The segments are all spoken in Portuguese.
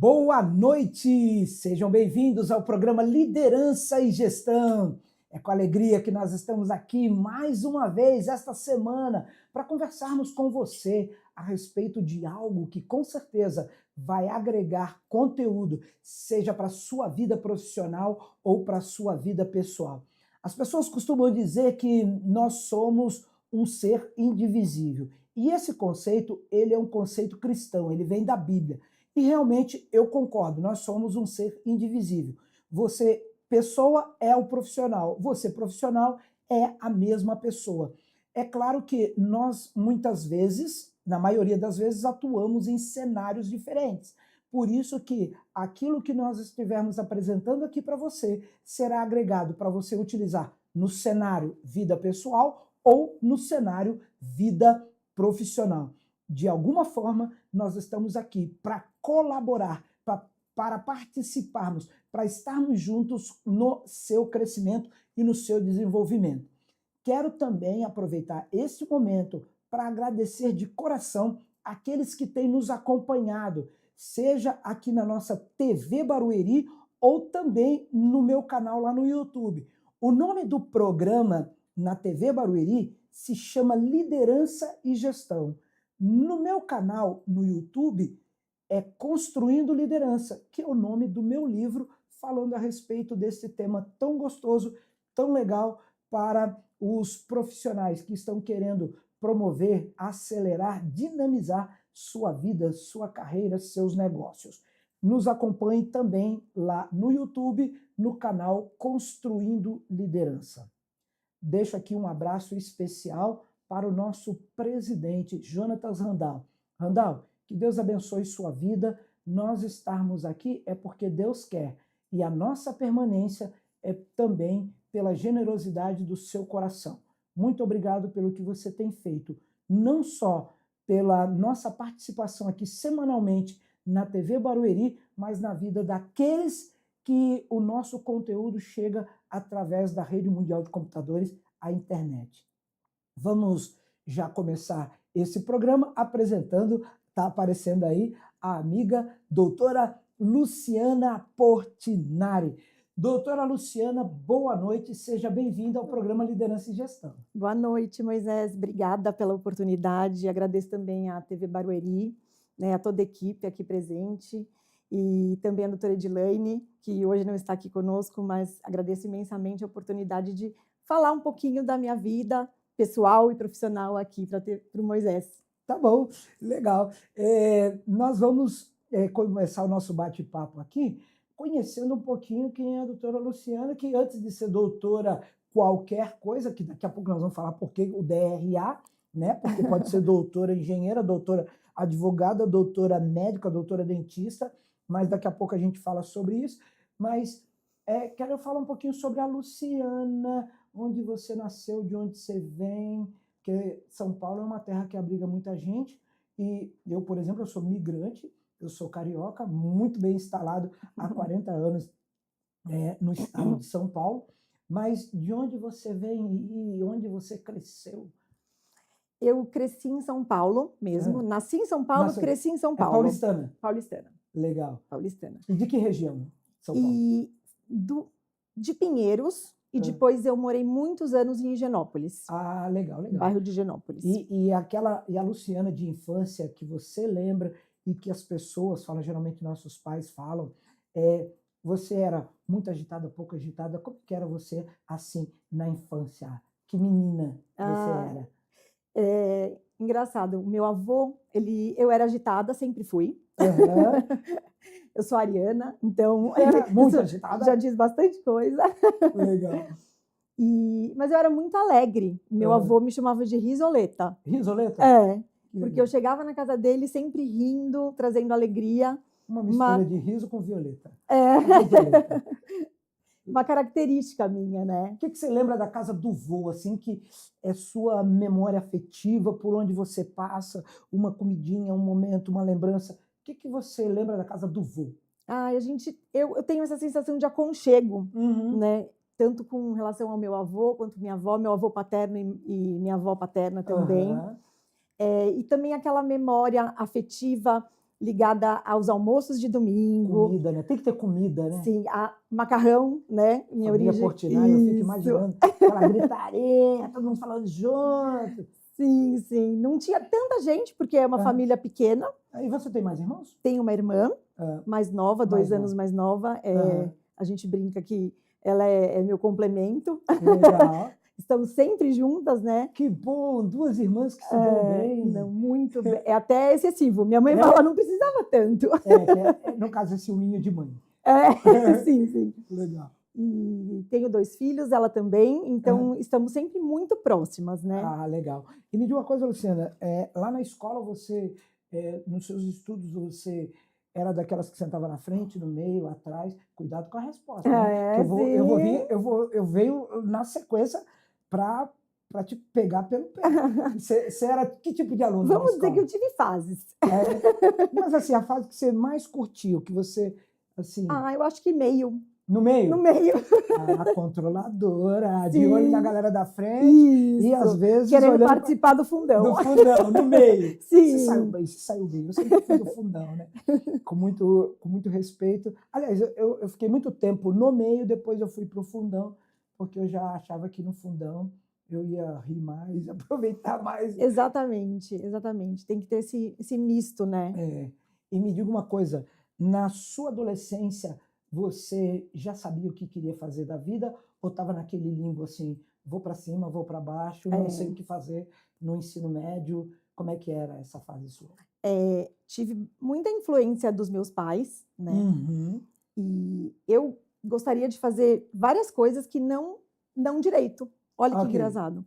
Boa noite! Sejam bem-vindos ao programa Liderança e Gestão. É com alegria que nós estamos aqui mais uma vez esta semana para conversarmos com você a respeito de algo que com certeza vai agregar conteúdo, seja para a sua vida profissional ou para a sua vida pessoal. As pessoas costumam dizer que nós somos um ser indivisível. E esse conceito, ele é um conceito cristão, ele vem da Bíblia. E realmente eu concordo, nós somos um ser indivisível. Você, pessoa, é o profissional. Você, profissional, é a mesma pessoa. É claro que nós, muitas vezes, na maioria das vezes, atuamos em cenários diferentes. Por isso que aquilo que nós estivermos apresentando aqui para você será agregado para você utilizar no cenário vida pessoal ou no cenário vida profissional. De alguma forma, nós estamos aqui para colaborar, para participarmos, para estarmos juntos no seu crescimento e no seu desenvolvimento. Quero também aproveitar esse momento para agradecer de coração aqueles que têm nos acompanhado, seja aqui na nossa TV Barueri ou também no meu canal lá no YouTube. O nome do programa na TV Barueri se chama Liderança e Gestão. No meu canal no YouTube é Construindo Liderança, que é o nome do meu livro falando a respeito desse tema tão gostoso, tão legal para os profissionais que estão querendo promover, acelerar, dinamizar sua vida, sua carreira, seus negócios. Nos acompanhe também lá no YouTube, no canal Construindo Liderança. Deixo aqui um abraço especial para o nosso presidente, Jonatas Randall. Randall, que Deus abençoe sua vida. Nós estarmos aqui é porque Deus quer. E a nossa permanência é também pela generosidade do seu coração. Muito obrigado pelo que você tem feito, não só pela nossa participação aqui semanalmente na TV Barueri, mas na vida daqueles que o nosso conteúdo chega através da Rede Mundial de Computadores, a internet. Vamos já começar esse programa apresentando, está aparecendo aí, a amiga doutora Luciana Portinari. Doutora Luciana, boa noite, seja bem-vinda ao programa Liderança e Gestão. Boa noite, Moisés, obrigada pela oportunidade, agradeço também à TV Barueri, a toda a equipe aqui presente, e também a doutora Edilane, que hoje não está aqui conosco, mas agradeço imensamente a oportunidade de falar um pouquinho da minha vida pessoal e profissional aqui para o Moisés. Tá bom, legal. Nós vamos começar o nosso bate-papo aqui conhecendo um pouquinho quem é a doutora Luciana, que antes de ser doutora qualquer coisa, que daqui a pouco nós vamos falar por que o DRA, né? Porque pode ser doutora engenheira, doutora advogada, doutora médica, doutora dentista, mas daqui a pouco a gente fala sobre isso. Mas quero falar um pouquinho sobre a Luciana, onde você nasceu, de onde você vem, porque São Paulo é uma terra que abriga muita gente, e eu, por exemplo, eu sou migrante, eu sou carioca, muito bem instalado há 40 anos no estado de São Paulo, mas de onde você vem e onde você cresceu? Eu cresci em São Paulo mesmo, nasci em São Paulo, cresci em São Paulo. Paulistana? Paulistana. Legal. Paulistana. E de que região, São Paulo? De Pinheiros, e depois eu morei muitos anos em Higienópolis. Ah, legal, legal. Bairro de Higienópolis. E a Luciana de infância que você lembra e que as pessoas falam, geralmente nossos pais falam, você era muito agitada, pouco agitada, como que era você assim na infância? Que menina você era? Engraçado, o meu avô, eu era agitada, sempre fui. Uhum. Eu sou ariana, então muito agitada. Já diz bastante coisa. Legal. Mas eu era muito alegre. Meu avô me chamava de risoleta. Risoleta? Porque eu chegava na casa dele sempre rindo, trazendo alegria. Uma mistura de riso com violeta. Uma característica minha, né? O que você lembra da casa do vô, assim, que é sua memória afetiva, por onde você passa, uma comidinha, um momento, uma lembrança? O que você lembra da casa do vô? Eu tenho essa sensação de aconchego, né? Tanto com relação ao meu avô, quanto minha avó, meu avô paterno e minha avó paterna também. E também aquela memória afetiva ligada aos almoços de domingo. Comida, né? Tem que ter comida, né? Sim, macarrão, né? Minha Família origem. Portinari, eu fico Isso. imaginando aquela gritaria, todo mundo falando junto. Sim, sim. Não tinha tanta gente, porque é uma família pequena. E você tem mais irmãos? Tenho uma irmã mais nova, 2 anos mais nova. A gente brinca que ela é meu complemento. Legal. Estamos sempre juntas, né? Que bom, 2 irmãs que se dão bem. Não, muito bem. É até excessivo. Minha mãe fala, não precisava tanto. No caso, é ciúminho de mãe. Sim, sim. Legal. E tenho 2 filhos, ela também, então estamos sempre muito próximas, né? Ah, legal. E me diga uma coisa, Luciana, lá na escola você, nos seus estudos, você era daquelas que sentava na frente, no meio, atrás? Cuidado com a resposta, né? Eu venho na sequência para te pegar pelo pé. Você era que tipo de aluno? Vamos dizer que eu tive fases. Mas assim, a fase que você mais curtiu, que você, assim... eu acho que meio. No meio? No meio. A controladora, Sim. de olho na galera da frente. Isso. E às vezes querendo participar do fundão. Do fundão, no meio. Sim. Você saiu bem. Eu sempre fui do fundão, né? Com muito respeito. Aliás, eu fiquei muito tempo no meio, depois eu fui para o fundão, porque eu já achava que no fundão eu ia rir mais, aproveitar mais. Exatamente, exatamente. Tem que ter esse misto, né? E me diga uma coisa, na sua adolescência, você já sabia o que queria fazer da vida ou estava naquele limbo assim, vou para cima, vou para baixo, não sei o que fazer no ensino médio? Como é que era essa fase sua? Tive muita influência dos meus pais, né? Uhum. E eu gostaria de fazer várias coisas que não direito. Olha que engraçado.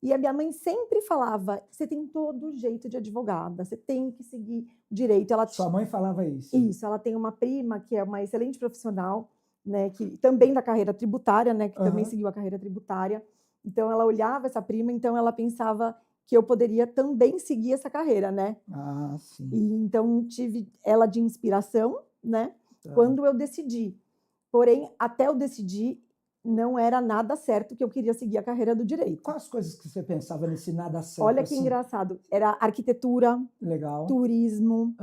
E a minha mãe sempre falava, você tem todo jeito de advogada, você tem que seguir direito. Sua mãe falava isso? Isso, ela tem uma prima que é uma excelente profissional, né, que também da carreira tributária, né, que também seguiu a carreira tributária. Então ela olhava essa prima, então ela pensava que eu poderia também seguir essa carreira, né? Ah, sim. E então tive ela de inspiração, né? Quando eu decidi. Porém, até eu decidir, não era nada certo que eu queria seguir a carreira do direito. Quais coisas que você pensava nesse nada certo? Olha que engraçado. Era arquitetura, legal, turismo,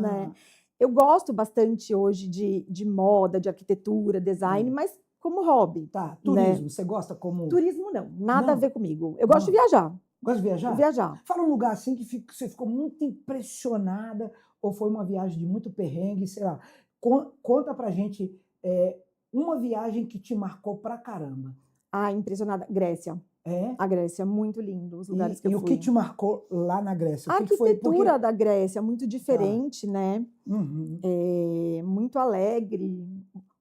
né? Eu gosto bastante hoje de moda, de arquitetura, design, mas como hobby. Tá, turismo, né? Você gosta como... Turismo não, nada a ver comigo. Eu gosto de viajar. Gosta de viajar? Viajar. Fala um lugar assim que você ficou muito impressionada ou foi uma viagem de muito perrengue, sei lá. Conta pra gente uma viagem que te marcou pra caramba. Impressionada. Grécia. A Grécia, muito lindo, os lugares que eu fui. E o que te marcou lá na Grécia? A arquitetura da Grécia, muito diferente, né? Uhum. Muito alegre,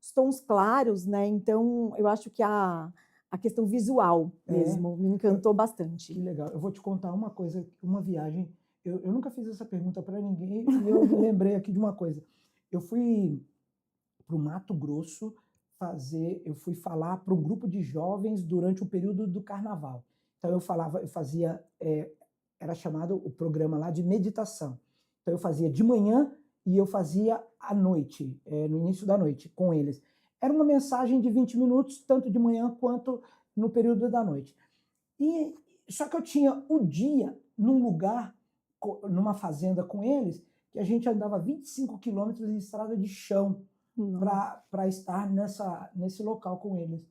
os tons claros, né? Então, eu acho que a questão visual mesmo me encantou bastante. Que legal. Eu vou te contar uma coisa, uma viagem. Eu nunca fiz essa pergunta para ninguém e eu me lembrei aqui de uma coisa. Eu fui para o Mato Grosso eu fui falar para um grupo de jovens durante o período do carnaval. Então eu fazia, era chamado o programa lá de meditação. Então eu fazia de manhã e eu fazia à noite, no início da noite, com eles. Era uma mensagem de 20 minutos, tanto de manhã quanto no período da noite. Só que eu tinha o dia num lugar, numa fazenda com eles, que a gente andava 25 quilômetros em estrada de chão para estar nesse local com eles.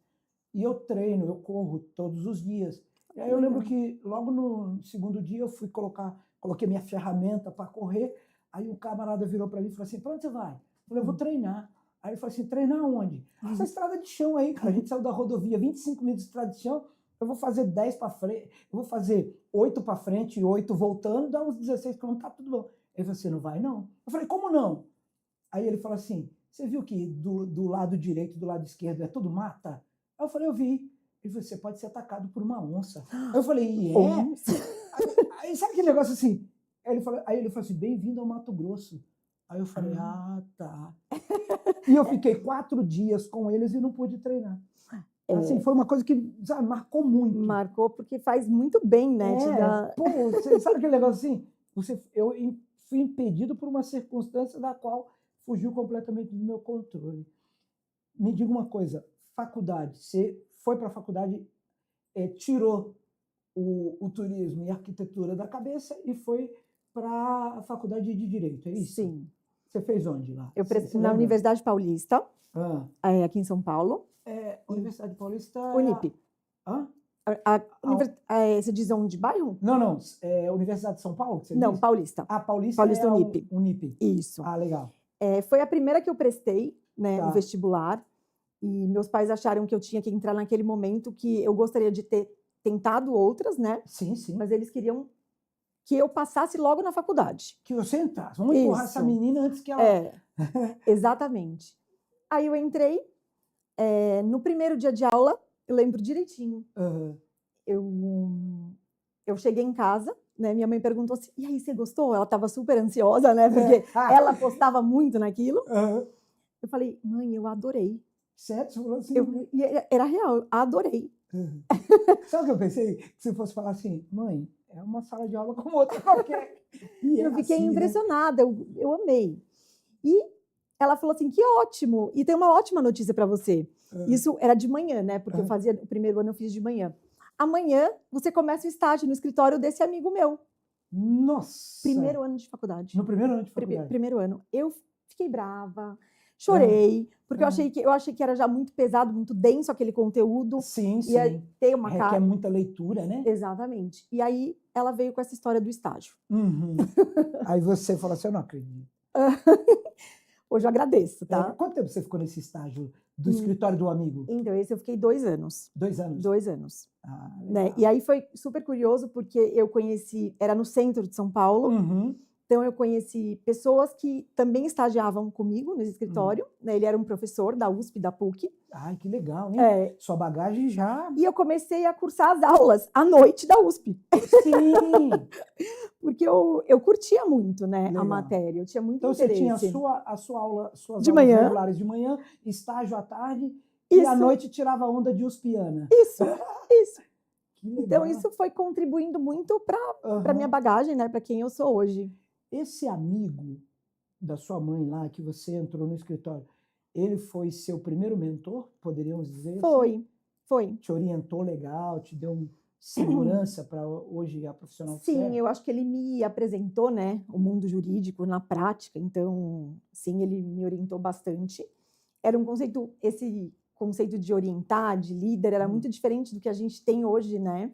E eu treino, eu corro todos os dias. E aí eu lembro que logo no segundo dia eu coloquei minha ferramenta para correr, aí o camarada virou para mim e falou assim, para onde você vai? Eu falei, eu vou treinar. Aí ele falou assim, treinar onde? Essa estrada de chão aí, cara. A gente saiu da rodovia, 25 minutos de estrada de chão, eu vou fazer 10 para frente, eu vou fazer 8 para frente e 8 voltando, dá uns 16 quilômetros, tá tudo bom. Ele falou assim, não vai não? Eu falei, como não? Aí ele falou assim, você viu que do lado direito e do lado esquerdo é tudo mata? Aí eu falei, eu vi. Ele falou, você pode ser atacado por uma onça. Aí eu falei, Aí sabe aquele negócio assim? Aí ele falou assim, bem-vindo ao Mato Grosso. Aí eu falei, tá. E eu fiquei 4 dias com eles e não pude treinar. Assim, foi uma coisa que marcou muito. Marcou porque faz muito bem, né? Você sabe aquele negócio assim? Eu fui impedido por uma circunstância da qual fugiu completamente do meu controle. Me diga uma coisa, faculdade, você foi para a faculdade, tirou o turismo e a arquitetura da cabeça e foi para a faculdade de Direito, é isso? Sim. Você fez onde lá? Você Na lembra? Universidade Paulista, Ah, aqui em São Paulo. Universidade Paulista... Unip. Hã? Você diz onde? Bairro? Não. Universidade de São Paulo, que você Não, disse? Paulista. Paulista Paulista é a Unip. Unip. Isso. Legal. Foi a primeira que eu prestei, né, Tá. o vestibular. E meus pais acharam que eu tinha que entrar naquele momento, que eu gostaria de ter tentado outras, né? Sim. Mas eles queriam que eu passasse logo na faculdade. Que você entrasse. Vamos empurrar essa menina antes que ela... Exatamente. Aí eu entrei, no primeiro dia de aula, eu lembro direitinho. Uhum. Eu cheguei em casa, né? Minha mãe perguntou assim, e aí, você gostou? Ela estava super ansiosa, né? Porque ela apostava muito naquilo. Uhum. Eu falei, mãe, eu adorei. Sério? Você falou assim? E era real, eu adorei. Uhum. Sabe o que eu pensei? Que você fosse falar assim, mãe, é uma sala de aula como outra qualquer. Eu fiquei impressionada, eu amei. E ela falou assim, que ótimo, e tem uma ótima notícia para você. Isso era de manhã, né? Porque eu fazia, o primeiro ano eu fiz de manhã. Amanhã você começa o estágio no escritório desse amigo meu. Nossa! Primeiro ano de faculdade. No primeiro ano de faculdade? Primeiro ano. Eu fiquei brava, chorei, porque eu achei que era já muito pesado, muito denso aquele conteúdo. Sim. Ia ter uma Requer muita leitura, né? Exatamente. E aí ela veio com essa história do estágio. Uhum. Aí você falou assim, eu não acredito. Hoje eu agradeço, tá? Quanto tempo você ficou nesse estágio do escritório do amigo? Então, esse eu fiquei 2 anos. 2 anos? 2 anos. Né? E aí foi super curioso, porque eu conheci, era no centro de São Paulo, então eu conheci pessoas que também estagiavam comigo nesse escritório, né? Ele era um professor da USP, da PUC. Ai, que legal, hein? Sua bagagem já... E eu comecei a cursar as aulas à noite da USP. Sim! Porque eu curtia muito, né, Legal. A matéria, eu tinha muito interesse. Então você tinha a sua aula, suas de aulas manhã, regulares de manhã, estágio à tarde, e à noite tirava onda de uspiana. Isso. Que legal. Então isso foi contribuindo muito para a minha bagagem, né, para quem eu sou hoje. Esse amigo da sua mãe lá, que você entrou no escritório, ele foi seu primeiro mentor, poderíamos dizer? Foi. Te orientou legal, te deu segurança para hoje a profissional que você é? Sim, eu acho que ele me apresentou, né, o mundo jurídico na prática, então, sim, ele me orientou bastante. Era um conceito, esse conceito de orientar, de líder, era muito diferente do que a gente tem hoje, né?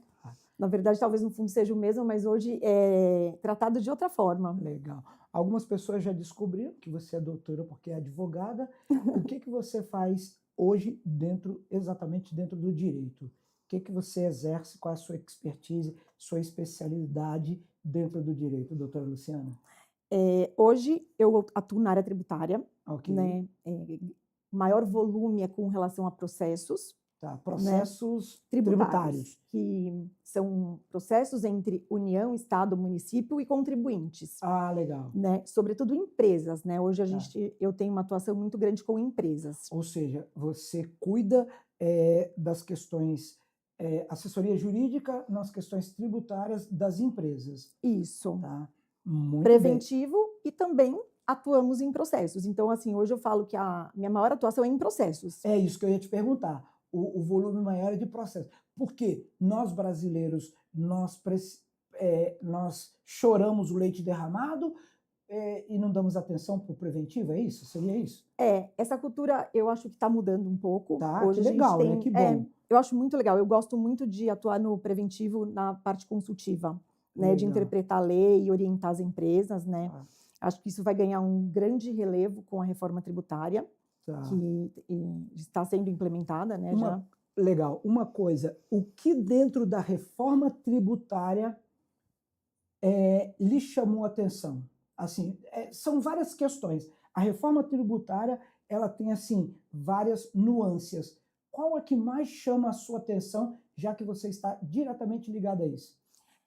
Na verdade, talvez no fundo seja o mesmo, mas hoje é tratado de outra forma. Legal. Algumas pessoas já descobriram que você é doutora porque é advogada. O que você faz hoje exatamente dentro do direito? O que você exerce, qual é a sua expertise, sua especialidade dentro do direito, doutora Luciana? Hoje eu atuo na área tributária, Okay. Né? Maior volume é com relação a processos. Tá, processos, né? Tributários. Que são processos entre União, Estado, município e contribuintes. Legal. Né? Sobretudo empresas, né? Hoje eu tenho uma atuação muito grande com empresas. Ou seja, você cuida das questões, assessoria jurídica nas questões tributárias das empresas. Isso. Tá? Muito preventivo bem. E também atuamos em processos. Então, assim, hoje eu falo que a minha maior atuação é em processos. É isso que eu ia te perguntar. O volume maior é de processos. Porque nós brasileiros, nós choramos o leite derramado e não damos atenção para o preventivo, é isso? Seria isso? Essa cultura eu acho que está mudando um pouco. Tá, hoje que legal, né? Que bom. Eu acho muito legal. Eu gosto muito de atuar no preventivo na parte consultiva, né? De interpretar a lei e orientar as empresas, né? Acho que isso vai ganhar um grande relevo com a reforma tributária, que está sendo implementada, né? Legal. Uma coisa, o que dentro da reforma tributária lhe chamou a atenção? Assim, são várias questões. A reforma tributária, ela tem, assim, várias nuances. Qual a que mais chama a sua atenção, já que você está diretamente ligada a isso?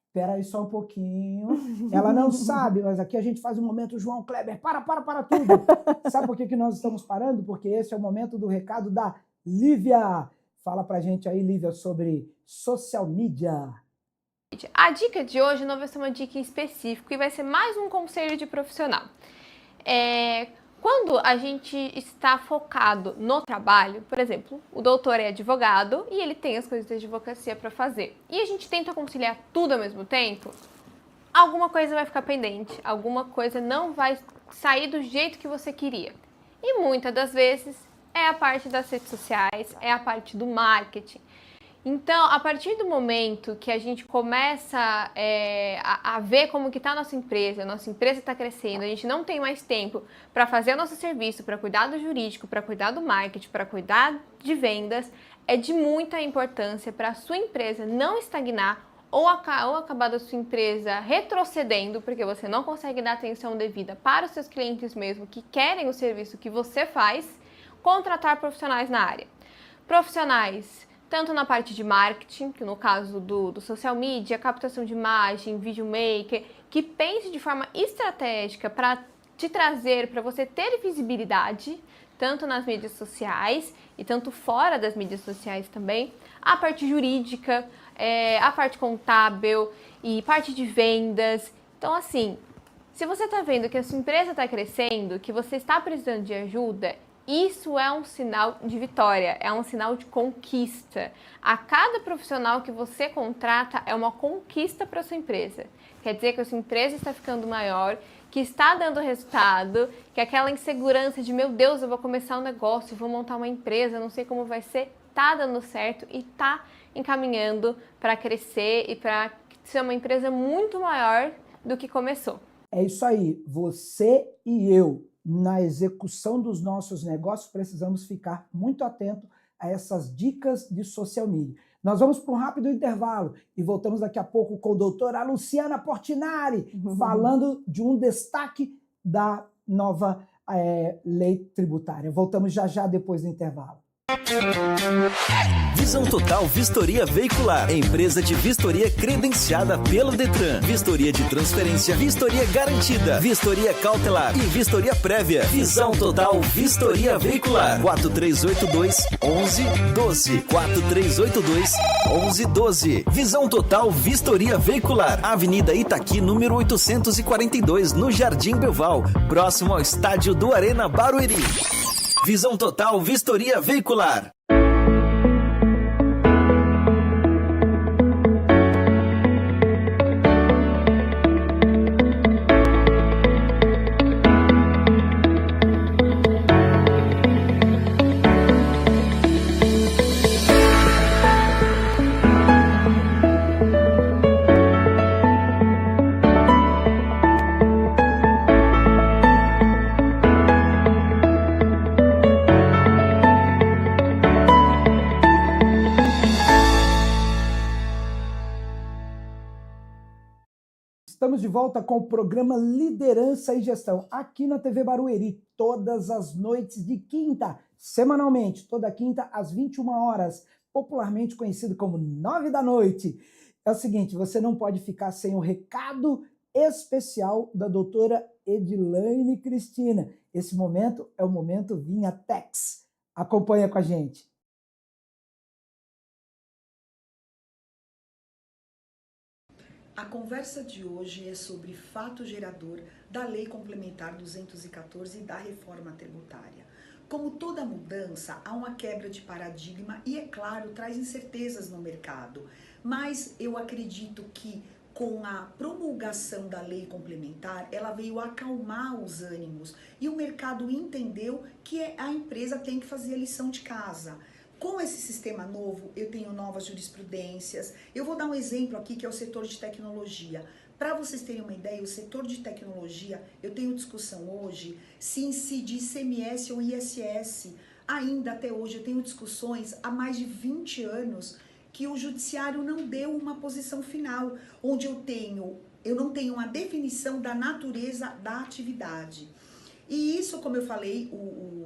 Espera aí só um pouquinho. Ela não sabe, mas aqui a gente faz um momento João Kleber. Para tudo. Sabe por que nós estamos parando? Porque esse é o momento do recado da Lívia. Fala pra gente aí, Lívia, sobre social media. A dica de hoje não vai ser uma dica em específico e vai ser mais um conselho de profissional. Quando a gente está focado no trabalho, por exemplo, o doutor é advogado e ele tem as coisas de advocacia para fazer, e a gente tenta conciliar tudo ao mesmo tempo, alguma coisa vai ficar pendente, alguma coisa não vai sair do jeito que você queria. E muitas das vezes é a parte das redes sociais, é a parte do marketing. Então, a partir do momento que a gente começa a ver como que está a nossa empresa está crescendo, a gente não tem mais tempo para fazer o nosso serviço, para cuidar do jurídico, para cuidar do marketing, para cuidar de vendas, é de muita importância para a sua empresa não estagnar ou acabar da sua empresa retrocedendo, porque você não consegue dar atenção devida para os seus clientes mesmo, que querem o serviço que você faz, contratar profissionais na área. Profissionais tanto na parte de marketing, que no caso do social media, captação de imagem, videomaker, que pense de forma estratégica para te trazer, para você ter visibilidade, tanto nas mídias sociais e tanto fora das mídias sociais também. A parte jurídica, a parte contábil e parte de vendas. Então, assim, se você está vendo que a sua empresa está crescendo, que você está precisando de ajuda, isso é um sinal de vitória, é um sinal de conquista. A cada profissional que você contrata é uma conquista para a sua empresa. Quer dizer que a sua empresa está ficando maior, que está dando resultado, que aquela insegurança de, meu Deus, eu vou começar um negócio, vou montar uma empresa, não sei como vai ser, está dando certo e está encaminhando para crescer e para ser uma empresa muito maior do que começou. É isso aí, você e eu, na execução dos nossos negócios, precisamos ficar muito atento a essas dicas de social media. Nós vamos para um rápido intervalo e voltamos daqui a pouco com a doutora Luciana Portinari, falando de um destaque da nova lei tributária. Voltamos já depois do intervalo. Visão Total Vistoria Veicular, empresa de vistoria credenciada pelo Detran. Vistoria de transferência, vistoria garantida, vistoria cautelar e vistoria prévia. Visão Total Vistoria Veicular, 4382-1112, 4382-1112. Visão Total Vistoria Veicular, Avenida Itaqui, número 842, no Jardim Belval, próximo ao estádio do Arena Barueri. Visão Total Vistoria Veicular. Estamos de volta com o programa Liderança e Gestão, aqui na TV Barueri, todas as noites de quinta, semanalmente, toda quinta às 21 horas, popularmente conhecido como 9 da noite. É o seguinte, você não pode ficar sem o recado especial da doutora Edilaine Cristina. Esse momento é o momento Vinha Tex. Acompanha com a gente. A conversa de hoje é sobre fato gerador da Lei Complementar 214 e da reforma tributária. Como toda mudança, há uma quebra de paradigma e, é claro, traz incertezas no mercado. Mas eu acredito que com a promulgação da lei complementar, ela veio acalmar os ânimos e o mercado entendeu que a empresa tem que fazer a lição de casa. Com esse sistema novo, eu tenho novas jurisprudências. Eu vou dar um exemplo aqui, que é o setor de tecnologia. Para vocês terem uma ideia, o setor de tecnologia, eu tenho discussão hoje se incide ICMS ou ISS. Ainda até hoje, eu tenho discussões há mais de 20 anos que o judiciário não deu uma posição final, onde eu não tenho uma definição da natureza da atividade. E isso, como eu falei,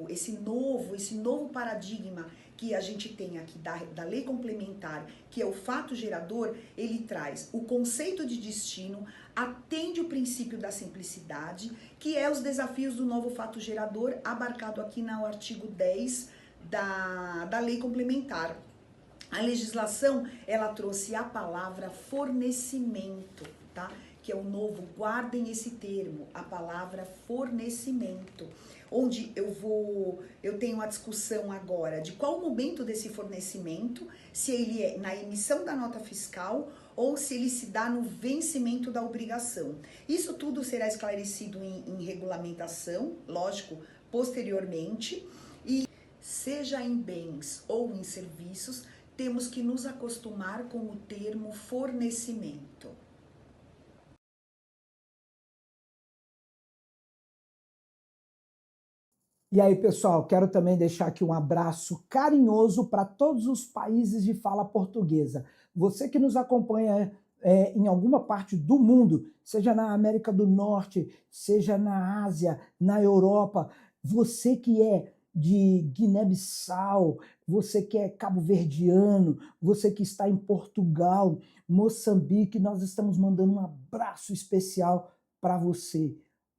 esse novo paradigma que a gente tem aqui da lei complementar, que é o fato gerador, ele traz o conceito de destino, atende o princípio da simplicidade, que é os desafios do novo fato gerador, abarcado aqui no artigo 10 da lei complementar. A legislação, ela trouxe a palavra fornecimento, tá? que é o novo, guardem esse termo, a palavra fornecimento, onde eu tenho a discussão agora de qual o momento desse fornecimento, se ele é na emissão da nota fiscal ou se ele se dá no vencimento da obrigação. Isso tudo será esclarecido em regulamentação, lógico, posteriormente, e seja em bens ou em serviços, temos que nos acostumar com o termo fornecimento. E aí, pessoal, quero também deixar aqui um abraço carinhoso para todos os países de fala portuguesa. Você que nos acompanha em alguma parte do mundo, seja na América do Norte, seja na Ásia, na Europa, você que é de Guiné-Bissau, você que é cabo-verdiano, você que está em Portugal, Moçambique, nós estamos mandando um abraço especial para você.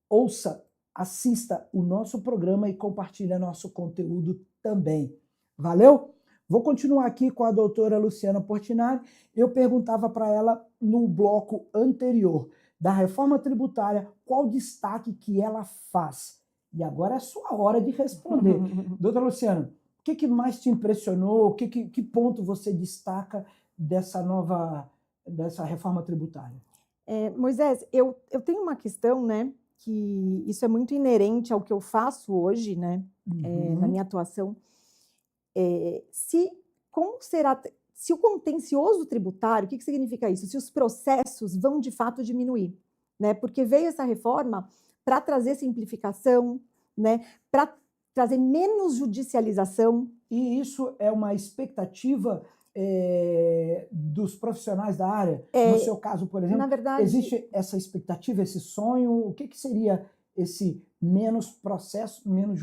Ouça, assista o nosso programa e compartilhe nosso conteúdo também. Valeu? Vou continuar aqui com a doutora Luciana Portinari. Eu perguntava para ela no bloco anterior da reforma tributária qual o destaque que ela faz. E agora é a sua hora de responder. Doutora Luciana, o que mais te impressionou? Que ponto você destaca dessa reforma tributária? Moisés, eu tenho uma questão, né, que isso é muito inerente ao que eu faço hoje, né, na minha atuação. Se o contencioso tributário, o que significa isso? Se os processos vão de fato diminuir, né? Porque veio essa reforma para trazer simplificação, né? Para trazer menos judicialização. E isso é uma expectativa dos profissionais da área? No seu caso, por exemplo, na verdade, existe essa expectativa, esse sonho? O que seria esse menos processo, menos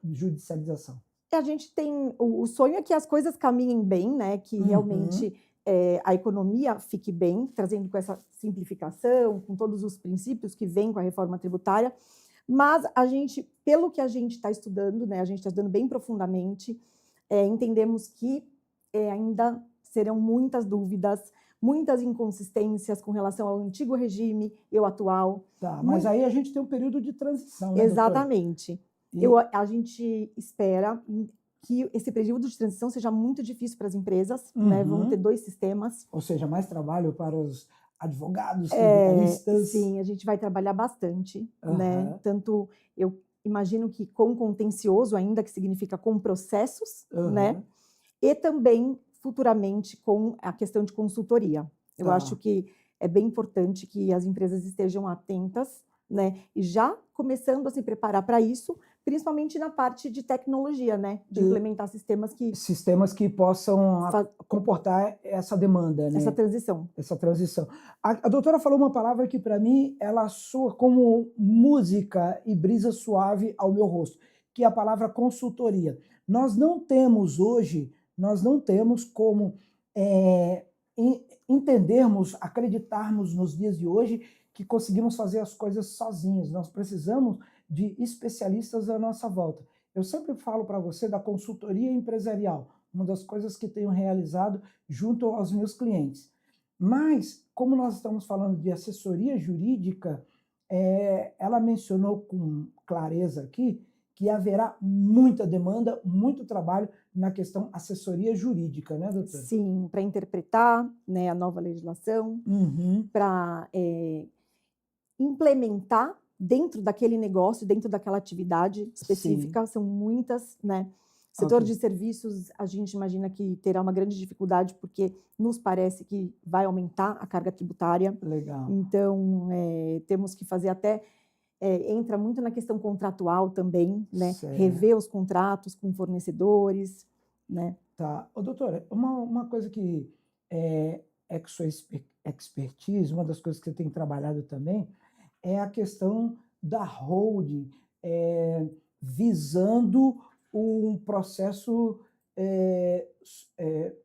judicialização? A gente tem o sonho é que as coisas caminhem bem, né? Que realmente a economia fique bem, trazendo com essa simplificação, com todos os princípios que vêm com a reforma tributária. Mas a gente, pelo que a gente está estudando, né? A gente está estudando bem profundamente, entendemos que ainda serão muitas dúvidas, muitas inconsistências com relação ao antigo regime e ao atual. Tá, mas aí a gente tem um período de transição, né, exatamente. A gente espera que esse período de transição seja muito difícil para as empresas, né? Vamos ter 2 sistemas. Ou seja, mais trabalho para os advogados, tributaristas. Sim, a gente vai trabalhar bastante, né? Tanto, eu imagino que com contencioso ainda, que significa com processos, né? E também, futuramente, com a questão de consultoria. Eu acho que é bem importante que as empresas estejam atentas, né? E já começando a se preparar para isso, principalmente na parte de tecnologia, né? De implementar sistemas que possam comportar essa demanda, né? Essa transição. Essa transição. A doutora falou uma palavra que, para mim, ela soa como música e brisa suave ao meu rosto, que é a palavra consultoria. Nós não temos como entendermos, acreditarmos nos dias de hoje que conseguimos fazer as coisas sozinhos. Nós precisamos de especialistas à nossa volta. Eu sempre falo para você da consultoria empresarial, uma das coisas que tenho realizado junto aos meus clientes. Mas, como nós estamos falando de assessoria jurídica, ela mencionou com clareza aqui que haverá muita demanda, muito trabalho na questão assessoria jurídica, né, doutora? Sim, para interpretar, né, a nova legislação, para implementar dentro daquele negócio, dentro daquela atividade específica. Sim. São muitas, né? Setor de serviços, a gente imagina que terá uma grande dificuldade, porque nos parece que vai aumentar a carga tributária. Legal. Então, temos que fazer até... entra muito na questão contratual também, né? Certo. Rever os contratos com fornecedores, né? Tá. Ô, doutora, uma coisa que é que sua expertise, uma das coisas que você tem trabalhado também, é a questão da holding, visando um processo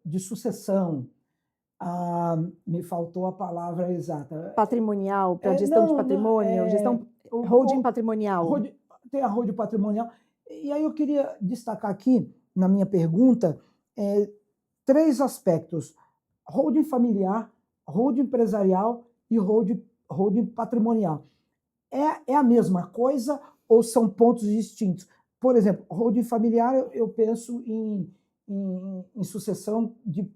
de sucessão. Me faltou a palavra exata. Patrimonial, para gestão de patrimônio, gestão holding patrimonial. Tem a holding patrimonial. E aí eu queria destacar aqui, na minha pergunta, 3 aspectos: holding familiar, holding empresarial e holding holding patrimonial. É a mesma coisa ou são pontos distintos? Por exemplo, holding familiar, eu penso em sucessão de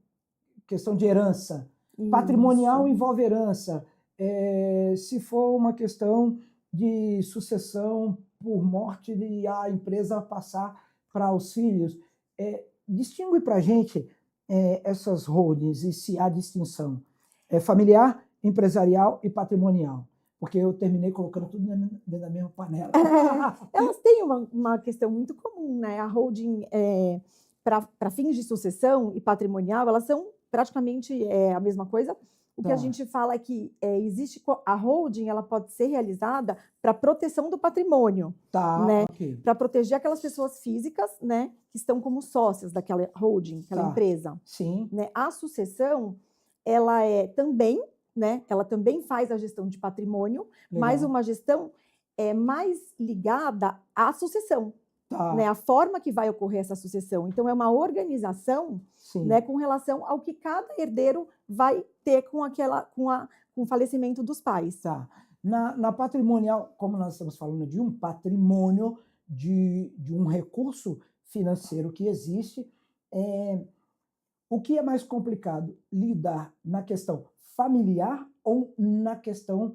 questão de herança. Patrimonial Isso. envolve herança. Se for uma questão de sucessão por morte e a empresa passar para os filhos, distingue para a gente essas holdings e se há distinção. Familiar, empresarial e patrimonial. Porque eu terminei colocando tudo dentro da mesma panela. Elas têm uma questão muito comum, né? A holding, para fins de sucessão e patrimonial, elas são praticamente a mesma coisa. O que a gente fala é que existe a holding, ela pode ser realizada para proteção do patrimônio, né? Okay. Para proteger aquelas pessoas físicas, né, que estão como sócias daquela holding, aquela empresa. Sim. Né? A sucessão, ela também, né? Ela também faz a gestão de patrimônio, mas uma gestão mais ligada à sucessão. Né, a forma que vai ocorrer essa sucessão. Então, é uma organização, né, com relação ao que cada herdeiro vai ter com o falecimento dos pais. Na patrimonial, como nós estamos falando de um patrimônio, de um recurso financeiro que existe, o que é mais complicado? Lidar na questão familiar ou na questão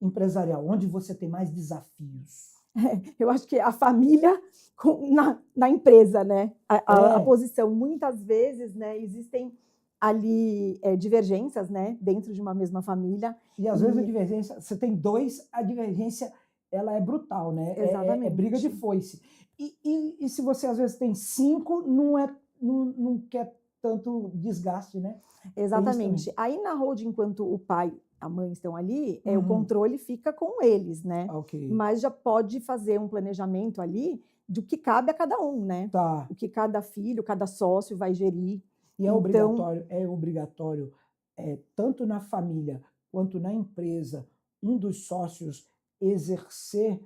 empresarial, onde você tem mais desafios? Eu acho que a família na empresa, né? A posição, muitas vezes, né, existem ali divergências, né, dentro de uma mesma família. E às vezes a divergência, você tem dois, a divergência ela é brutal, né? Exatamente. É briga de foice. E se você às vezes tem 5, não quer tanto desgaste, né? Exatamente. Aí na holding, enquanto o pai a mãe estão ali, o controle fica com eles, né? Okay. Mas já pode fazer um planejamento ali do que cabe a cada um, né? O que cada filho, cada sócio vai gerir. E é obrigatório, tanto na família quanto na empresa, um dos sócios exercer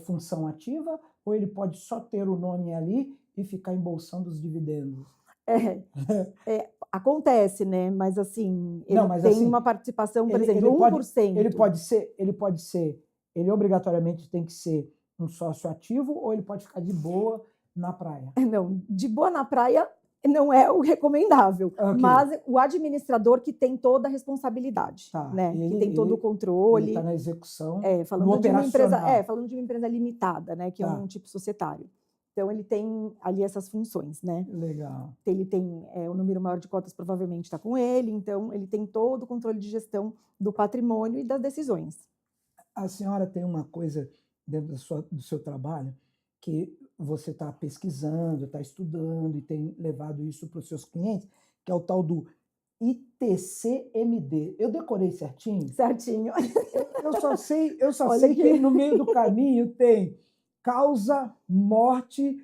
função ativa, ou ele pode só ter o nome ali e ficar embolsando os dividendos? Acontece, né? Mas assim, ele tem uma participação, por exemplo, 1%. Ele obrigatoriamente tem que ser um sócio ativo ou ele pode ficar de boa na praia? Não, de boa na praia não é o recomendável, mas o administrador que tem toda a responsabilidade, né? Que tem todo o controle. Ele está na execução, falando de uma empresa limitada, né? Que é um tipo societário. Então, ele tem ali essas funções, né? Legal. Ele tem o número maior de cotas, provavelmente está com ele, então ele tem todo o controle de gestão do patrimônio e das decisões. A senhora tem uma coisa dentro do seu trabalho que você está pesquisando, está estudando e tem levado isso para os seus clientes, que é o tal do ITCMD. Eu decorei certinho? Certinho. Eu só sei que no meio do caminho tem causa, morte.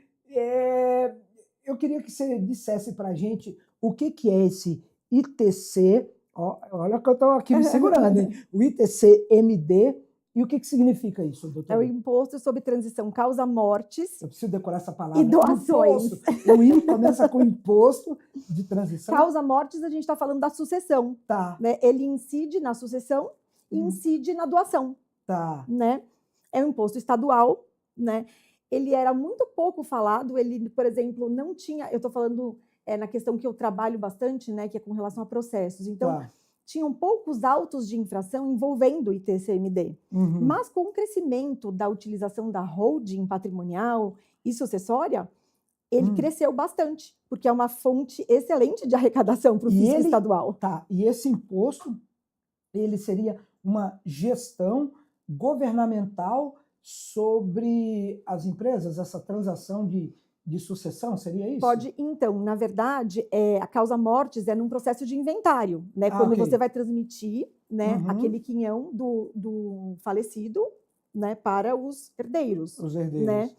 Eu queria que você dissesse para a gente o que é esse ITC. Olha que eu estou aqui me segurando, hein? O ITCMD. E o que significa isso, doutor? É o Imposto sobre Transição Causa-Mortes. Eu preciso decorar essa palavra. E doações. O I começa com imposto de transição. Causa-mortes, a gente está falando da sucessão. Né? Ele incide na sucessão e incide na doação. Né? É um imposto estadual. Né? Ele era muito pouco falado. Ele, por exemplo, não tinha... Eu estou falando na questão que eu trabalho bastante, né? Que é com relação a processos. Então... tinham poucos autos de infração envolvendo o ITCMD. Mas com o crescimento da utilização da holding patrimonial e sucessória, ele cresceu bastante, porque é uma fonte excelente de arrecadação para o fisco estadual. E esse imposto, ele seria uma gestão governamental sobre as empresas, essa transação de sucessão, seria isso? Pode. Então, na verdade, a causa-mortes é num processo de inventário, né? Quando você vai transmitir, né, aquele quinhão do falecido, né, para os herdeiros. Os herdeiros. Né?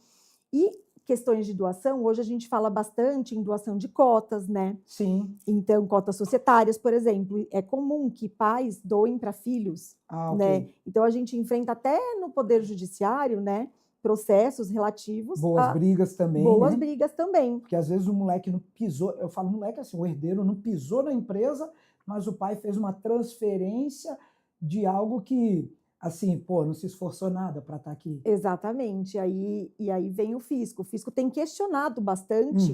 E questões de doação, hoje a gente fala bastante em doação de cotas, né? Sim. Então, cotas societárias, por exemplo, é comum que pais doem para filhos, né? Então, a gente enfrenta até no Poder Judiciário, né, processos relativos Boas brigas também. Boas brigas também. Porque às vezes o moleque não pisou, eu falo moleque assim, o herdeiro não pisou na empresa, mas o pai fez uma transferência de algo que, assim, pô, não se esforçou nada para estar aqui. Exatamente. E aí vem o fisco. O fisco tem questionado bastante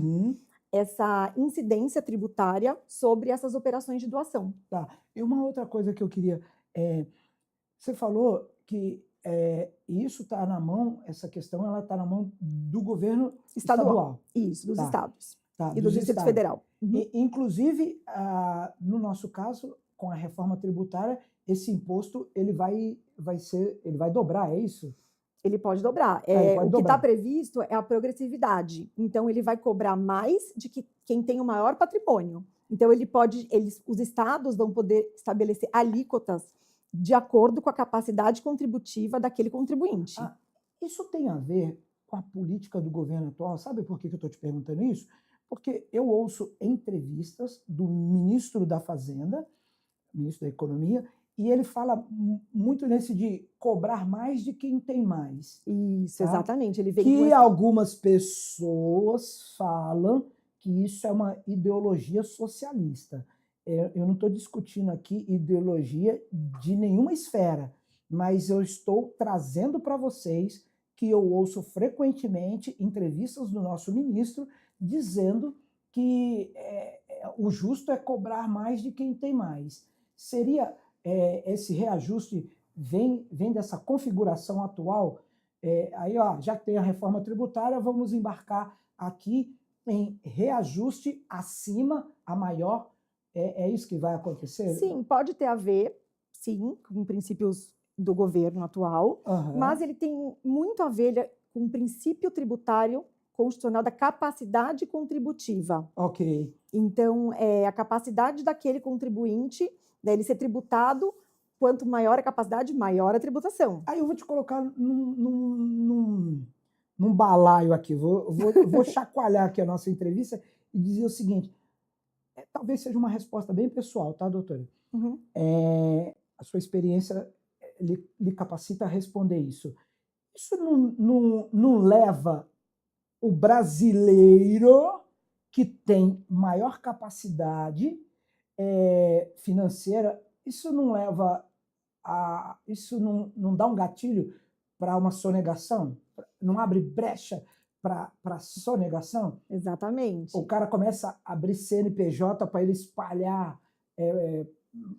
essa incidência tributária sobre essas operações de doação. Tá. E uma outra coisa que eu queria... você falou que isso está na mão, essa questão, ela está na mão do governo estadual. Isso, dos estados. Tá, E do Distrito Federal. Inclusive, no nosso caso, com a reforma tributária, esse imposto ele vai dobrar, é isso? Ele pode dobrar. O que está previsto é a progressividade. Então, ele vai cobrar mais de quem tem o maior patrimônio. Então, os estados vão poder estabelecer alíquotas de acordo com a capacidade contributiva daquele contribuinte. Isso tem a ver com a política do governo atual? Sabe por que eu estou te perguntando isso? Porque eu ouço entrevistas do ministro da Fazenda, ministro da Economia, e ele fala muito nesse de cobrar mais de quem tem mais. Isso, exatamente. Ele vem que algumas pessoas falam que isso é uma ideologia socialista. Eu não estou discutindo aqui ideologia de nenhuma esfera, mas eu estou trazendo para vocês que eu ouço frequentemente entrevistas do nosso ministro dizendo que o justo é cobrar mais de quem tem mais. Seria esse reajuste vem dessa configuração atual? Aí, já que tem a reforma tributária, vamos embarcar aqui em reajuste acima, a maior. É isso que vai acontecer? Sim, pode ter a ver, sim, com princípios do governo atual, mas ele tem muito a ver com o princípio tributário constitucional da capacidade contributiva. Ok. Então, a capacidade daquele contribuinte, ele ser tributado, quanto maior a capacidade, maior a tributação. Aí eu vou te colocar num balaio aqui, vou chacoalhar aqui a nossa entrevista e dizer o seguinte, talvez seja uma resposta bem pessoal, tá, doutora? A sua experiência lhe capacita a responder isso. Isso não leva o brasileiro que tem maior capacidade financeira, isso não leva isso não dá um gatilho para uma sonegação? Não abre brecha para sonegação? Exatamente. O cara começa a abrir CNPJ para ele espalhar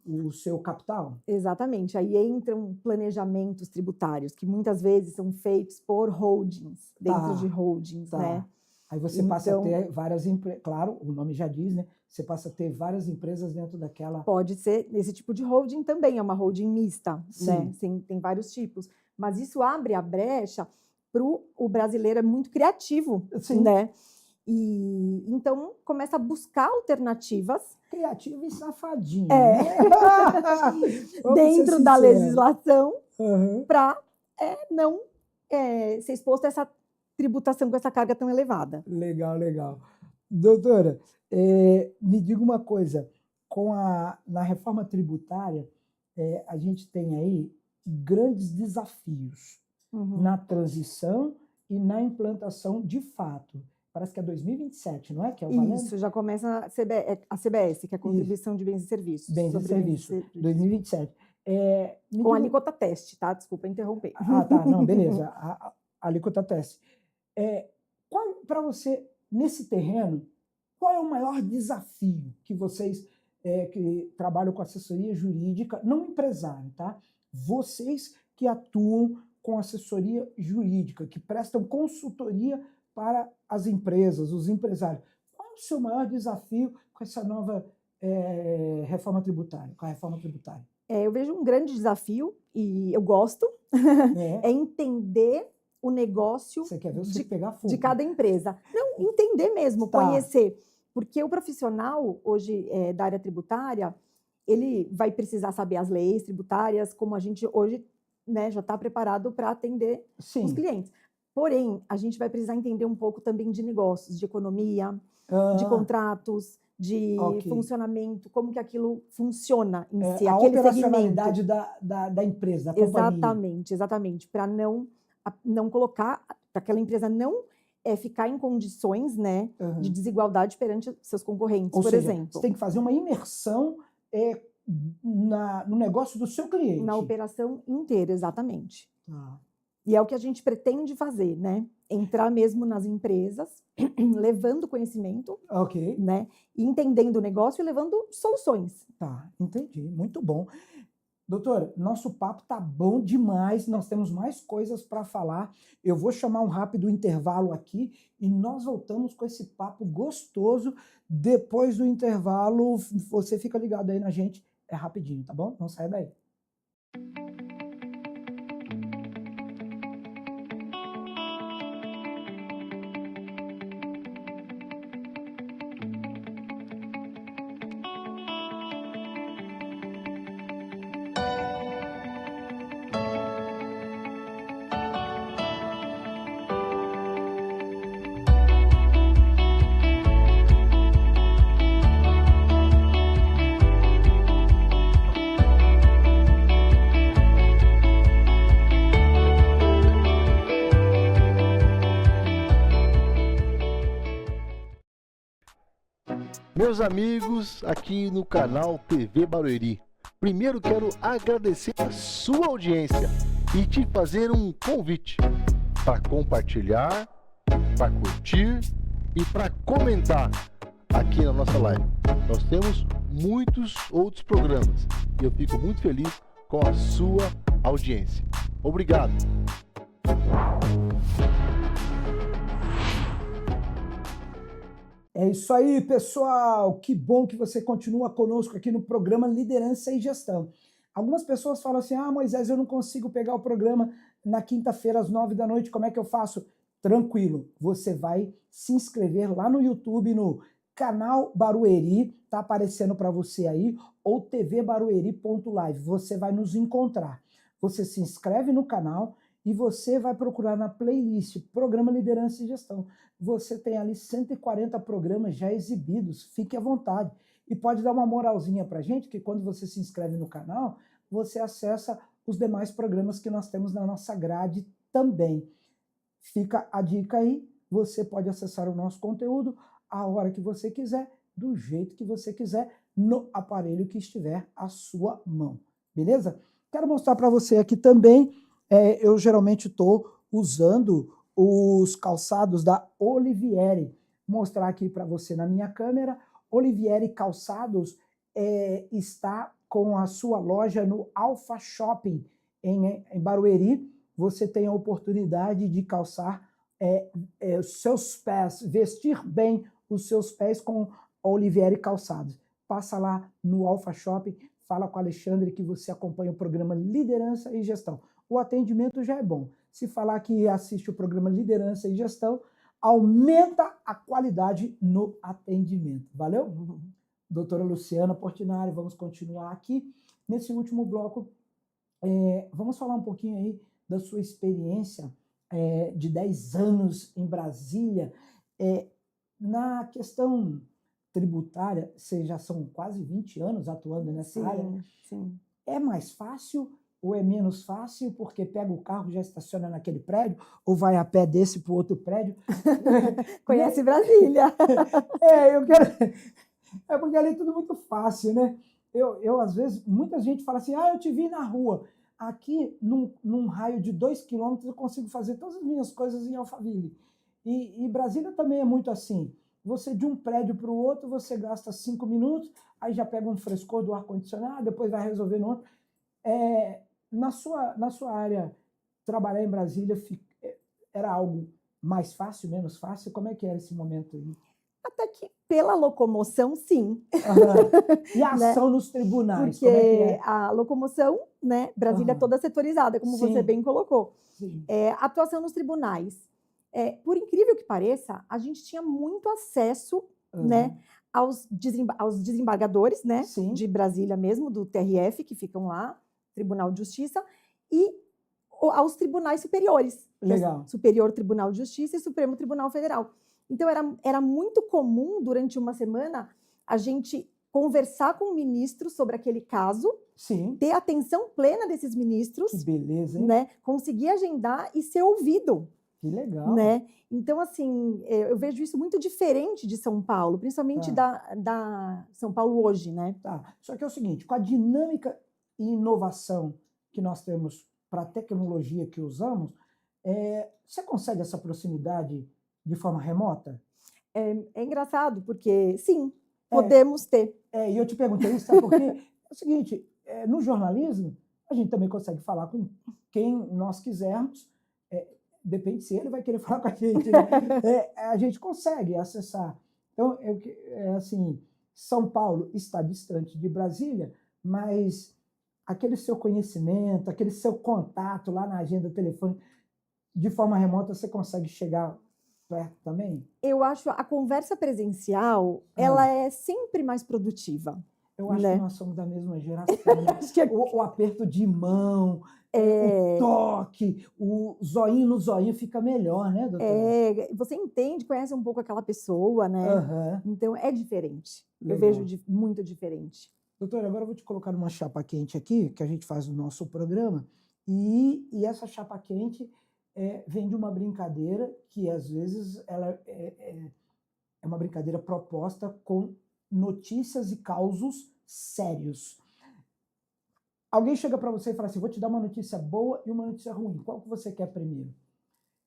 o seu capital? Exatamente. Aí entram planejamentos tributários, que muitas vezes são feitos por holdings, dentro de holdings, né? Aí você passa a ter várias empresas, claro, o nome já diz, né? Você passa a ter várias empresas dentro daquela... Pode ser, esse tipo de holding também é uma holding mista, né? Tem vários tipos. Mas isso abre a brecha para o brasileiro, é muito criativo, né? E então começa a buscar alternativas. Criativo e safadinho. Dentro da legislação, para não ser exposto a essa tributação com essa carga tão elevada. Legal, legal. Doutora, me diga uma coisa, na reforma tributária, a gente tem aí grandes desafios na transição e na implantação de fato. Parece que é 2027, não é? Que é o valendo? Isso, já começa a CBS, que é a Contribuição de Bens e Serviços. Bens e Serviços, 2027. Com a alíquota teste, tá? Desculpa interromper. Tá, não, beleza. A alíquota teste. Para você, nesse terreno, qual é o maior desafio que vocês que trabalham com assessoria jurídica, não empresário, tá? Vocês que atuam com assessoria jurídica, que prestam consultoria para as empresas, os empresários. Qual é o seu maior desafio com essa nova reforma tributária, com a reforma tributária? Eu vejo um grande desafio, e eu gosto, é entender o negócio de cada empresa. Não, entender mesmo, conhecer. Porque o profissional, hoje, da área tributária, ele vai precisar saber as leis tributárias, como a gente hoje, né, já está preparado para atender os clientes. Porém, a gente vai precisar entender um pouco também de negócios, de economia, de contratos, de funcionamento, como que aquilo funciona em si, a aquele operacionalidade da empresa, da companhia. Exatamente, para não colocar, para aquela empresa não ficar em condições, né, de desigualdade perante seus concorrentes, por exemplo. Você tem que fazer uma imersão no negócio do seu cliente. Na operação inteira, exatamente. Tá. E é o que a gente pretende fazer, né? Entrar mesmo nas empresas, levando conhecimento, Ok. né? E entendendo o negócio e levando soluções. Tá, entendi. Muito bom. Doutora, nosso papo tá bom demais. Nós temos mais coisas para falar. Eu vou chamar um rápido intervalo aqui e nós voltamos com esse papo gostoso. Depois do intervalo, você fica ligado aí na gente. É rapidinho, tá bom? Não saia daí. Meus amigos, aqui no canal TV Barueri, primeiro quero agradecer a sua audiência e te fazer um convite para compartilhar, para curtir e para comentar aqui na nossa live. Nós temos muitos outros programas e eu fico muito feliz com a sua audiência. Obrigado! É isso aí, pessoal. Que bom que você continua conosco aqui no programa Liderança e Gestão. Algumas pessoas falam assim, Moisés, eu não consigo pegar o programa na quinta-feira às 9 da noite, como é que eu faço? Tranquilo, você vai se inscrever lá no YouTube, no canal Barueri, tá aparecendo para você aí, ou tvbarueri.live, você vai nos encontrar. Você se inscreve no canal e você vai procurar na playlist Programa Liderança e Gestão. Você tem ali 140 programas já exibidos, fique à vontade. E pode dar uma moralzinha para a gente, que quando você se inscreve no canal, você acessa os demais programas que nós temos na nossa grade também. Fica a dica aí, você pode acessar o nosso conteúdo a hora que você quiser, do jeito que você quiser, no aparelho que estiver à sua mão. Beleza? Quero mostrar para você aqui também, eu geralmente estou usando os calçados da Olivieri. Mostrar aqui para você na minha câmera. Olivieri Calçados está com a sua loja no Alfa Shopping, em Barueri. Você tem a oportunidade de calçar os seus pés, vestir bem os seus pés com Olivieri Calçados. Passa lá no Alfa Shopping, fala com o Alexandre que você acompanha o programa Liderança e Gestão. O atendimento já é bom. Se falar que assiste o programa Liderança e Gestão, aumenta a qualidade no atendimento. Valeu? Doutora Luciana Portinari, vamos continuar aqui. Nesse último bloco, vamos falar um pouquinho aí da sua experiência de 10 anos em Brasília. Na questão tributária, vocês já são quase 20 anos atuando nessa área. Sim. É mais fácil ou é menos fácil porque pega o carro, já estaciona naquele prédio, ou vai a pé desse para o outro prédio? Conhece Brasília. Eu quero... É porque ali é tudo muito fácil, né? Eu, às vezes, muita gente fala assim, eu te vi na rua. Aqui, num raio de 2 quilômetros, eu consigo fazer todas as minhas coisas em Alphaville. E Brasília também é muito assim. Você, de um prédio para o outro, você gasta 5 minutos, aí já pega um frescor do ar-condicionado, depois vai resolver no outro. Na sua área, trabalhar em Brasília era algo mais fácil, menos fácil? Como é que era esse momento aí? Até que pela locomoção, sim. E a ação nos tribunais? Porque como é que é? a locomoção, né, Brasília é toda setorizada, como você bem colocou. Atuação nos tribunais. Por incrível que pareça, a gente tinha muito acesso, né, aos desembargadores, né, de Brasília mesmo, do TRF, que ficam lá, Tribunal de Justiça, e aos tribunais superiores. Legal. Superior Tribunal de Justiça e Supremo Tribunal Federal. Então, era muito comum, durante uma semana, a gente conversar com o ministro sobre aquele caso, ter atenção plena desses ministros, que beleza, hein? Né, conseguir agendar e ser ouvido. Que legal. né? Então, assim, eu vejo isso muito diferente de São Paulo, principalmente da São Paulo hoje, né? Tá. Só que é o seguinte, com a dinâmica e inovação que nós temos para a tecnologia que usamos, você consegue essa proximidade de forma remota? É engraçado, porque, sim, podemos ter. E eu te perguntei isso, sabe por quê? É o seguinte, no jornalismo, a gente também consegue falar com quem nós quisermos, depende se ele vai querer falar com a gente, né? A gente consegue acessar. Então, assim, São Paulo está distante de Brasília, mas aquele seu conhecimento, aquele seu contato lá na agenda telefônica, de forma remota, você consegue chegar perto também? Eu acho a conversa presencial, ela é sempre mais produtiva. Eu acho né? que nós somos da mesma geração. Né? Acho que O aperto de mão, o toque, o zoinho no zoinho fica melhor, né, doutora? você entende, conhece um pouco aquela pessoa, né? Aham. Então, é diferente. Eu Legal. vejo muito diferente. Doutora, agora eu vou te colocar numa chapa quente aqui, que a gente faz no nosso programa, e essa chapa quente vem de uma brincadeira que, às vezes, ela é uma brincadeira proposta com notícias e causos sérios. Alguém chega para você e fala assim, vou te dar uma notícia boa e uma notícia ruim. Qual que você quer primeiro?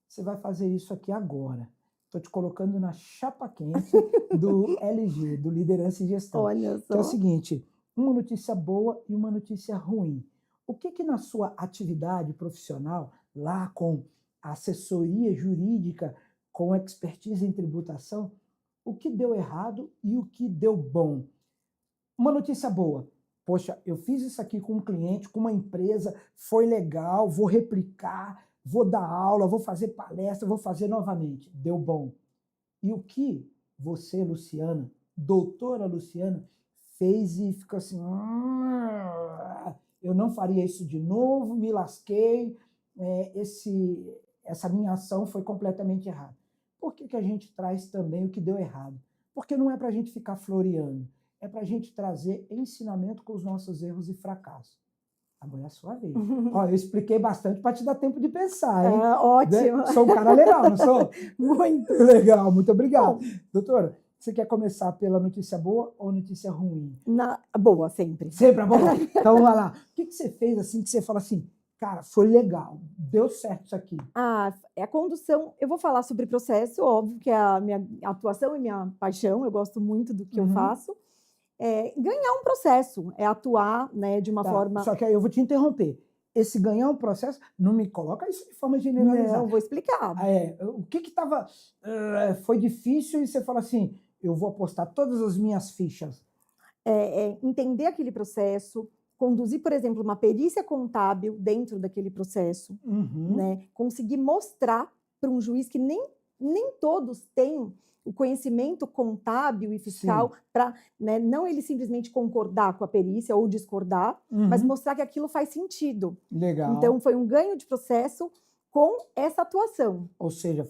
Você vai fazer isso aqui agora. Estou te colocando na chapa quente do LG, do Liderança e Gestão. Olha só. Que é o seguinte, uma notícia boa e uma notícia ruim. O que na sua atividade profissional, lá com assessoria jurídica, com expertise em tributação, o que deu errado e o que deu bom? Uma notícia boa. Poxa, eu fiz isso aqui com um cliente, com uma empresa, foi legal, vou replicar, vou dar aula, vou fazer palestra, vou fazer novamente. Deu bom. E o que você, Luciana, doutora Luciana, fez e ficou assim, eu não faria isso de novo, me lasquei, essa minha ação foi completamente errada. Por que a gente traz também o que deu errado? Porque não é para a gente ficar floreando, é para a gente trazer ensinamento com os nossos erros e fracassos. Agora é a sua vez. Ó, eu expliquei bastante para te dar tempo de pensar, hein? Ótimo. Sou um cara legal, não sou? Muito. Legal, muito obrigado. Doutora, você quer começar pela notícia boa ou notícia ruim? Boa, sempre. Sempre a boa? Então, vamos lá. O que você fez assim, que você fala assim, cara, foi legal, deu certo isso aqui? É a condução. Eu vou falar sobre processo, óbvio que é a minha atuação e minha paixão, eu gosto muito do que eu faço. Ganhar um processo, atuar, né, de uma forma... Só que aí eu vou te interromper. Esse ganhar um processo, não me coloca isso de forma generalizada. Não, vou explicar. O que estava... foi difícil e você fala assim, eu vou apostar todas as minhas fichas. Entender aquele processo, conduzir, por exemplo, uma perícia contábil dentro daquele processo, né? Conseguir mostrar para um juiz que nem todos têm o conhecimento contábil e fiscal para, né, não ele simplesmente concordar com a perícia ou discordar, mas mostrar que aquilo faz sentido. Legal. Então, foi um ganho de processo com essa atuação. Ou seja,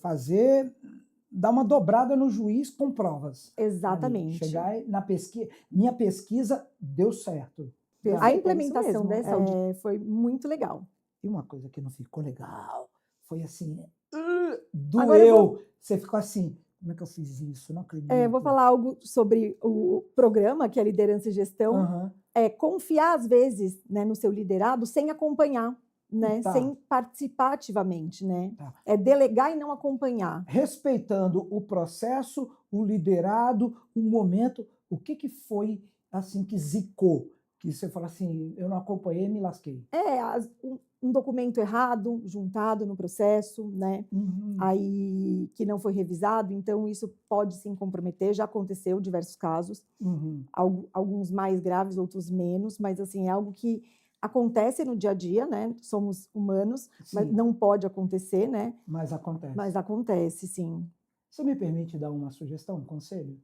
dar uma dobrada no juiz com provas. Exatamente. Ali, chegar na pesquisa. Minha pesquisa deu certo. A implementação dessa foi muito legal. E uma coisa que não ficou legal foi assim, doeu. Você ficou assim, como é que eu fiz isso? Não acredito. Vou falar algo sobre o programa, que é a Liderança e Gestão. Confiar, às vezes, né, no seu liderado sem acompanhar, né, sem participar ativamente. Né? É delegar e não acompanhar. Respeitando o processo, o liderado, o momento. O que foi assim que zicou? Que você fala assim, eu não acompanhei, me lasquei. Um documento errado, juntado no processo, né? Aí que não foi revisado, então isso pode sim comprometer, já aconteceu diversos casos, alguns mais graves, outros menos, mas assim, é algo que acontece no dia a dia, né? Somos humanos, mas não pode acontecer, né? Mas acontece. Mas acontece, sim. Você me permite dar uma sugestão, um conselho?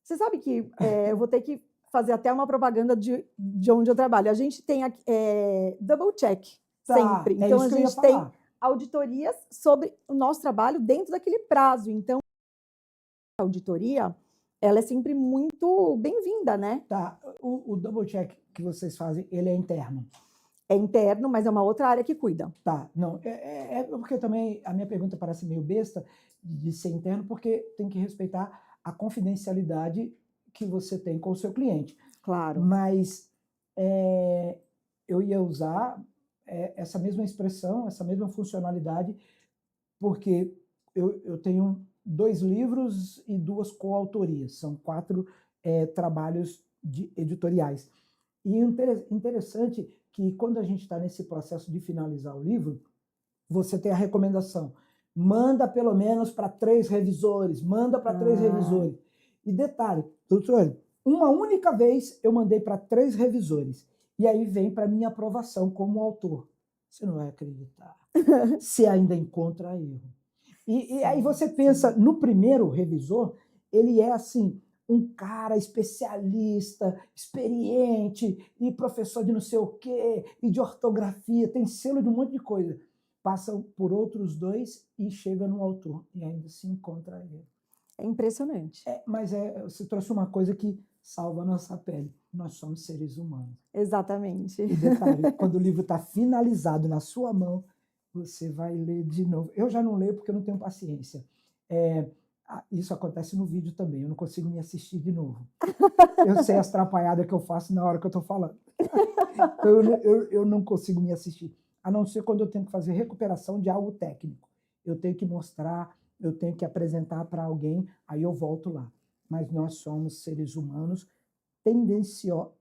Você sabe que eu vou ter que fazer até uma propaganda de onde eu trabalho. A gente tem double check sempre. Então, a gente tem auditorias sobre o nosso trabalho dentro daquele prazo. Então, a auditoria, ela é sempre muito bem-vinda, né? O double check que vocês fazem, ele é interno? É interno, mas é uma outra área que cuida. Tá, não, é porque também a minha pergunta parece meio besta de ser interno, porque tem que respeitar a confidencialidade que você tem com o seu cliente. Claro. Mas eu ia usar essa mesma expressão, essa mesma funcionalidade, porque eu tenho 2 livros e 2 coautorias, são 4 trabalhos editoriais. E interessante que quando a gente está nesse processo de finalizar o livro, você tem a recomendação, manda pelo menos para 3 revisores, manda para 3 revisores. E detalhe, doutor, uma única vez eu mandei para 3 revisores, e aí vem para minha aprovação como autor. Você não vai acreditar. Você ainda encontra erro. E aí você pensa, no primeiro revisor, ele é assim, um cara especialista, experiente, e professor de não sei o quê, e de ortografia, tem selo de um monte de coisa. Passam por outros 2 e chega no autor, e ainda se encontra erro. É impressionante. Mas você trouxe uma coisa que salva a nossa pele. Nós somos seres humanos. Exatamente. E detalhe, quando o livro está finalizado na sua mão, você vai ler de novo. Eu já não leio porque eu não tenho paciência. Isso acontece no vídeo também, eu não consigo me assistir de novo. Eu sei as atrapalhadas que eu faço na hora que eu estou falando. Então, eu não consigo me assistir, a não ser quando eu tenho que fazer recuperação de algo técnico. Eu tenho que mostrar, eu tenho que apresentar para alguém, aí eu volto lá. Mas nós somos seres humanos tendenciosos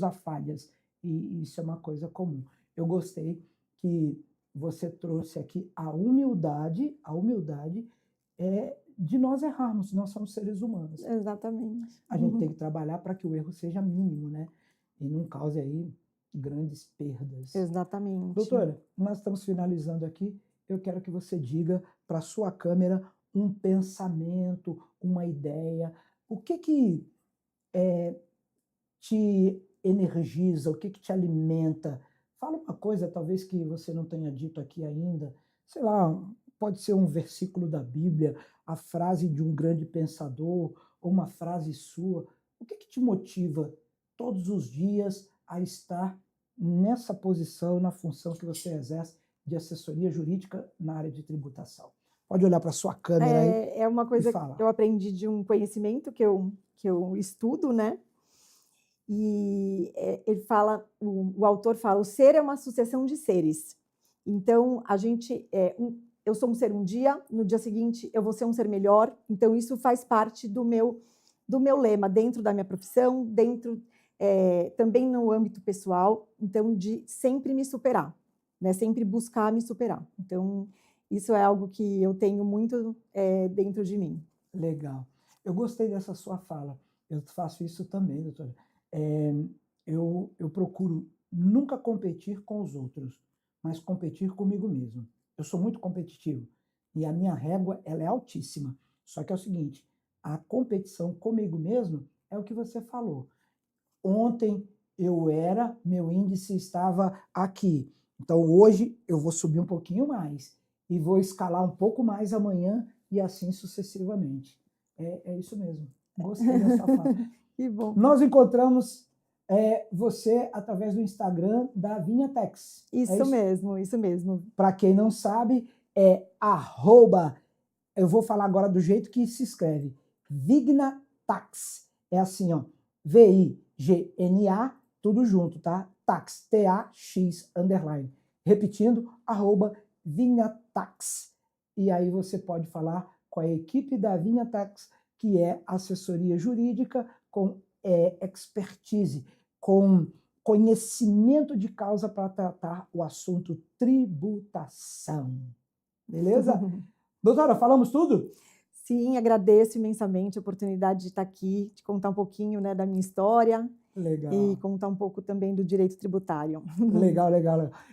a falhas, e isso é uma coisa comum. Eu gostei que você trouxe aqui a humildade de nós errarmos, nós somos seres humanos. Exatamente. A gente tem que trabalhar para que o erro seja mínimo, né? E não cause aí grandes perdas. Exatamente. Doutora, nós estamos finalizando aqui, eu quero que você diga para a sua câmera um pensamento, uma ideia, o que te energiza, o que te alimenta. Fala uma coisa, talvez, que você não tenha dito aqui ainda. Sei lá, pode ser um versículo da Bíblia, a frase de um grande pensador, ou uma frase sua. O que te motiva todos os dias a estar nessa posição, na função que você exerce de assessoria jurídica na área de tributação? Pode olhar para a sua câmera aí. É uma coisa que eu aprendi de um conhecimento que eu estudo, né? E ele fala, o autor fala, o ser é uma sucessão de seres. Então, eu sou um ser um dia, no dia seguinte eu vou ser um ser melhor. Então, isso faz parte do meu lema, dentro da minha profissão, também no âmbito pessoal, então, de sempre me superar, né? Sempre buscar me superar. Então, isso é algo que eu tenho muito dentro de mim. Legal. Eu gostei dessa sua fala. Eu faço isso também, doutora. Eu procuro nunca competir com os outros, mas competir comigo mesmo. Eu sou muito competitivo e a minha régua ela é altíssima. Só que é o seguinte, a competição comigo mesmo é o que você falou. Ontem meu índice estava aqui. Então hoje eu vou subir um pouquinho mais e vou escalar um pouco mais amanhã e assim sucessivamente. É isso mesmo. Gostei da sua fala. Que bom. Nós encontramos você através do Instagram da Vinhatax. Isso mesmo. Para quem não sabe, eu vou falar agora do jeito que se escreve, Vignatax. É assim, ó, VIGNA, tudo junto, tá? Tax, TAX, _. Repetindo, @Vignatax. E aí você pode falar com a equipe da Vinhatax, que é assessoria jurídica com expertise, com conhecimento de causa para tratar o assunto tributação. Beleza? Doutora, falamos tudo? Sim, agradeço imensamente a oportunidade de estar aqui, de contar um pouquinho, né, da minha história. Legal. E contar um pouco também do direito tributário. Legal.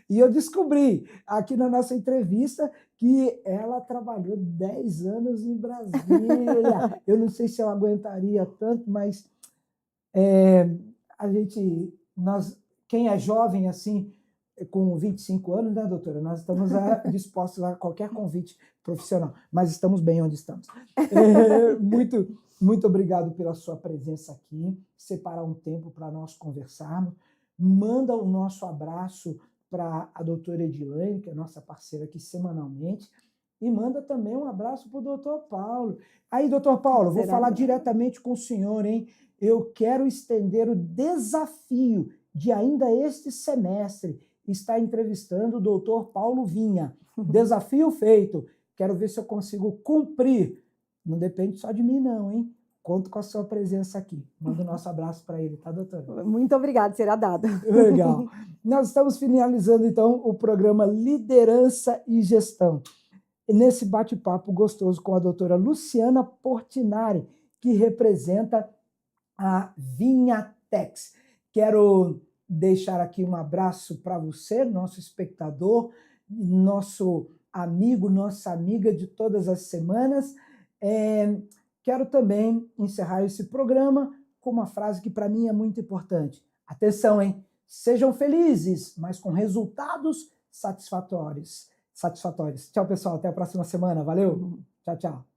E eu descobri aqui na nossa entrevista que ela trabalhou 10 anos em Brasília. Eu não sei se eu aguentaria tanto, mas quem é jovem assim, com 25 anos, né, doutora? Nós estamos dispostos a qualquer convite profissional, mas estamos bem onde estamos. Muito obrigado pela sua presença aqui, separar um tempo para nós conversarmos. manda o nosso abraço para a doutora Edilane, que é nossa parceira aqui semanalmente, e manda também um abraço para o doutor Paulo. Aí, doutor Paulo, vou falar diretamente com o senhor, hein? Eu quero estender o desafio de ainda este semestre estar entrevistando o doutor Paulo Vinha. Desafio feito. Quero ver se eu consigo cumprir. Não depende só de mim, não, hein? Conto com a sua presença aqui. Manda o nosso abraço para ele, tá, doutora? Muito obrigada, será dado. Legal. Nós estamos finalizando, então, o programa Liderança e Gestão. E nesse bate-papo gostoso com a doutora Luciana Portinari, que representa a Vinhatex. Quero deixar aqui um abraço para você, nosso espectador, nosso amigo, nossa amiga de todas as semanas. Quero também encerrar esse programa com uma frase que para mim é muito importante. Atenção, hein? Sejam felizes, mas com resultados satisfatórios. Tchau, pessoal. Até a próxima semana. Valeu. Tchau, tchau.